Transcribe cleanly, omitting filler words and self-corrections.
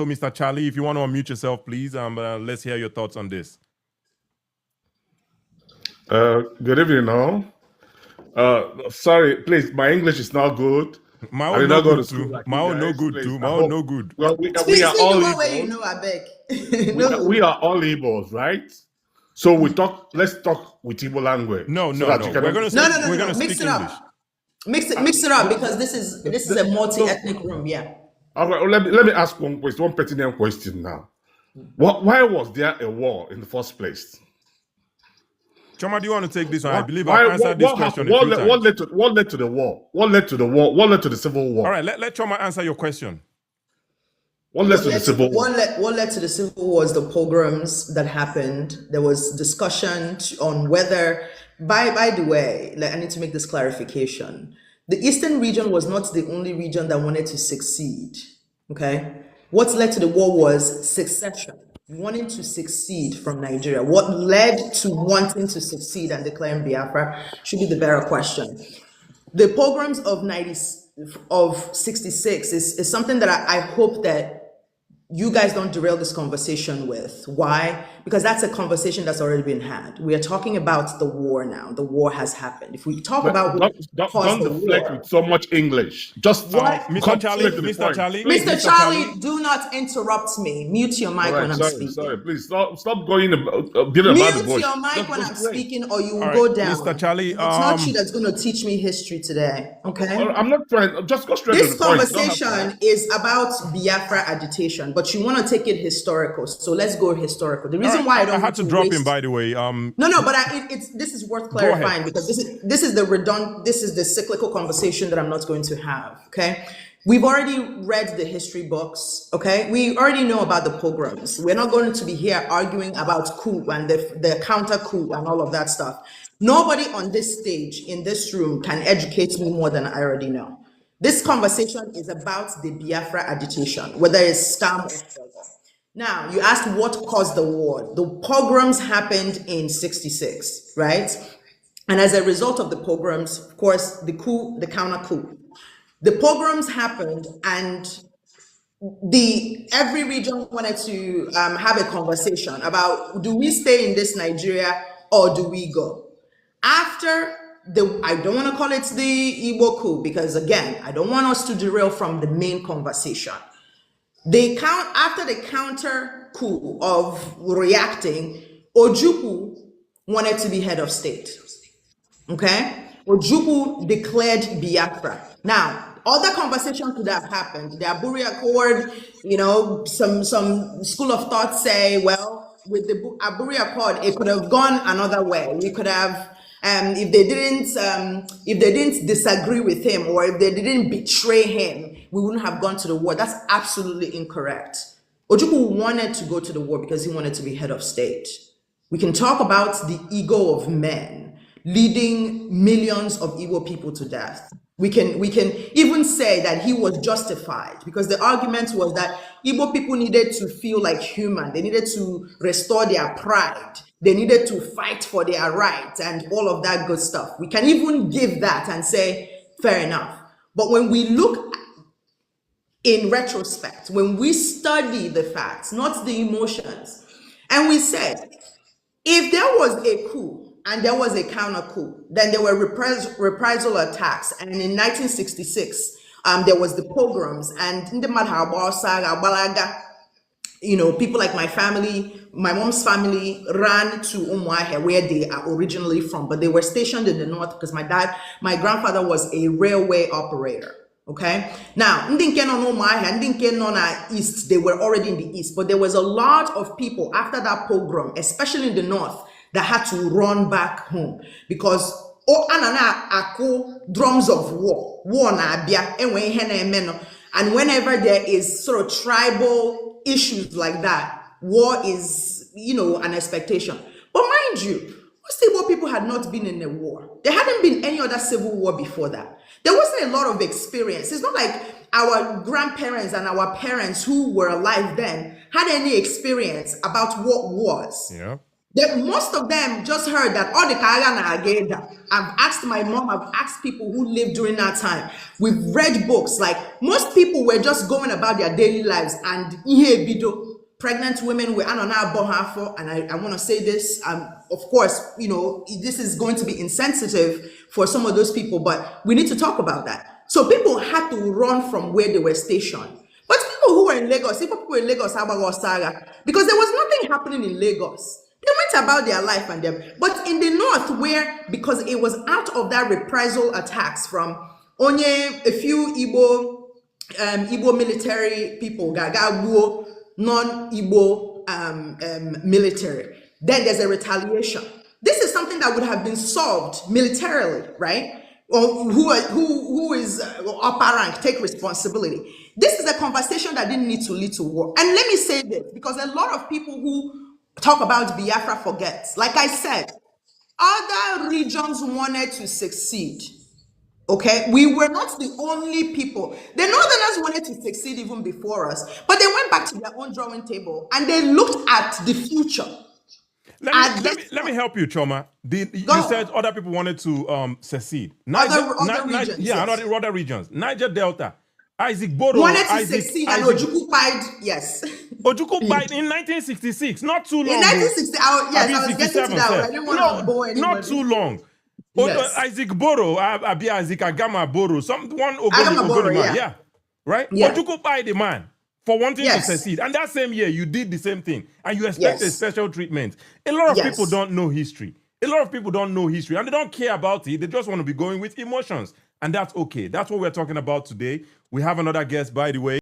So, Mr. Charlie, if you want to unmute yourself, please, let's hear your thoughts on this. Good evening, all. Sorry, please, my English is not good. My I own did no not go to good school too. like My you own no guys, good please. too. I My own hope. no good. Well, we Speak are all one way you Igbos. know, I beg. We are all Igbos, right? So let's talk with Igbo language. No. That you can We're gonna understand. we're gonna Mix speak it English. up. Mix it up because this is a multi-ethnic room, yeah. All right, let me ask one question, one pertinent question now. Why was there a war in the first place? Chioma, do you want to take this one? I believe I've answered this question a few times. What led to the war? What led to the war? What led to the civil war? All right, let Chioma answer your question. What led to the civil war? What led to the civil war was the pogroms that happened. There was discussion on whether, by the way, I need to make this clarification. The Eastern region was not the only region that wanted to succeed, okay? What led to the war was secession, wanting to succeed from Nigeria. What led to wanting to succeed and declaring Biafra should be the better question. The pogroms of 66 is something that I hope that you guys don't derail this conversation with. Why? Because that's a conversation that's already been had. We are talking about the war now. The war has happened. If we talk about what caused the deflect war, with so much English. Just Mr. Charlie, Mr. Charlie, Mr. Charlie, do not interrupt me. Mute your mic when I'm speaking. Sorry, please stop going about the bush. Mute your mic when I'm speaking, or you will All go right, down. Mr. Charlie, it's not you that's going to teach me history today. Okay. I'm not trying. Just go straight This to the point. conversation is about Biafra agitation, but you want to take it historical. So let's go historical. The reason why I had to drop in, by the way. No, but this is worth clarifying because this is the cyclical conversation that I'm not going to have. Okay. We've already read the history books, okay? We already know about the pogroms. We're not going to be here arguing about coup and the counter coup and all of that stuff. Nobody on this stage, in this room, can educate me more than I already know. This conversation is about the Biafra agitation, whether it's scam or struggle. Now, you asked what caused the war. The pogroms happened in 66, right? And as a result of the pogroms, of course, the coup, the counter coup. The pogroms happened, and every region wanted to have a conversation about, do we stay in this Nigeria or do we go? After I don't want to call it the Igbo coup because again, I don't want us to derail from the main conversation. After the counter coup of reacting, Ojukwu wanted to be head of state. Okay, Ojukwu declared Biafra. Now, other conversation could have happened. The Aburi Accord, some school of thought say, well, with the Aburi Accord, it could have gone another way. We could have, if they didn't disagree with him or if they didn't betray him, we wouldn't have gone to the war. That's absolutely incorrect. Ojukwu wanted to go to the war because he wanted to be head of state. We can talk about the ego of men leading millions of Igbo people to death. We can even say that he was justified because the argument was that Igbo people needed to feel like human. They needed to restore their pride. They needed to fight for their rights and all of that good stuff. We can even give that and say, fair enough. But when we look in retrospect, when we study the facts, not the emotions, and we said, if there was a coup, and there was a counter coup. Then there were reprisal attacks. And in 1966, there was the pogroms and people like my family, my mom's family ran to Umuahia where they are originally from, but they were stationed in the north because my grandfather was a railway operator. Okay. Now, east, they were already in the east, but there was a lot of people after that pogrom, especially in the north, that had to run back home because drums of war and whenever there is sort of tribal issues like that, war is an expectation. But mind you, most Igbo people had not been in a war. There hadn't been any other civil war before that. There wasn't a lot of experience. It's not like our grandparents and our parents who were alive then had any experience about what wars. Yeah. Most of them just heard that all the Kaya na Agenda. I've asked my mom, I've asked people who lived during that time. We've read books. Like most people were just going about their daily lives, and ihe bido. Pregnant women were and I want to say this, of course, you know, this is going to be insensitive for some of those people, but we need to talk about that. So people had to run from where they were stationed. But people who were in Lagos, people who were in Lagos, because there was nothing happening in Lagos. They went about their life and them. But in the north, where, because it was out of that reprisal attacks from only a few Igbo military people, Gagabuo, non-Igbo military, then there's a retaliation. This is something that would have been solved militarily, right? Or who is upper rank, take responsibility. This is a conversation that didn't need to lead to war. And let me say this, because a lot of people who talk about Biafra forget. Like I said, other regions wanted to succeed. Okay, we were not the only people. The Northerners wanted to succeed even before us, but they went back to their own drawing table and they looked at the future. Let me help you, Chioma. You said other people wanted to secede. Other regions. Yeah, yes. other regions. Niger Delta. Isaac Boro wanted to succeed, and Ojukwu pied, yes. Ojukwu pied in 1966, not too long. In 1960, yes, I was getting to that one. I didn't want to bore anybody. Not too long. Yes. Isaac Boro, Isaac Agama Boro, Agama Boro, yeah. Right? Yeah. Ojukwu pied the man for wanting to succeed. And that same year, you did the same thing. And you expect a special treatment. A lot of people don't know history. A lot of people don't know history. And they don't care about it. They just want to be going with emotions. And that's okay. That's what we're talking about today. We have another guest, by the way.